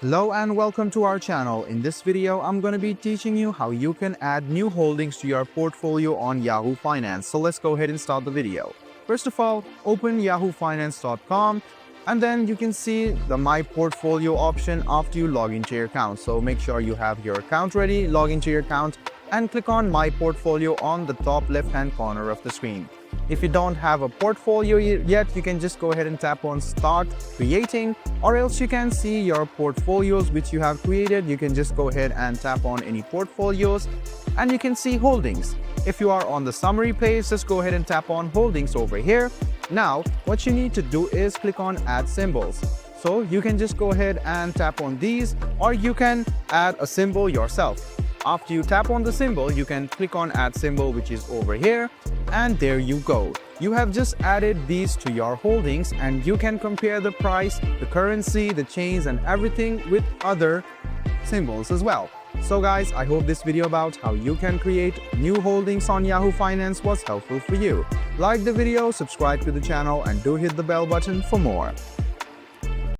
Hello and welcome to our channel. In this video, I'm going to be teaching you how you can add new holdings to your portfolio on Yahoo Finance. So let's go ahead and start the video. First of all, open yahoofinance.com and then you can see the My Portfolio option after you log into your account. So make sure you have your account ready, log into your account and click on My Portfolio on the top left-hand corner of the screen. If you don't have a portfolio yet, you can just go ahead and tap on Start Creating, or else you can see your portfolios which you have created. You can just go ahead and tap on any portfolios and you can see holdings. If you are on the summary page, just go ahead and tap on holdings over here. Now, what you need to do is click on Add Symbols. So you can just go ahead and tap on these, or you can add a symbol yourself. After you tap on the symbol, you can click on Add Symbol, which is over here, and there you go. You have just added these to your holdings and you can compare the price, the currency, the chains and everything with other symbols as well. So guys, I hope this video about how you can create new holdings on Yahoo Finance was helpful for you. Like the video, subscribe to the channel and do hit the bell button for more.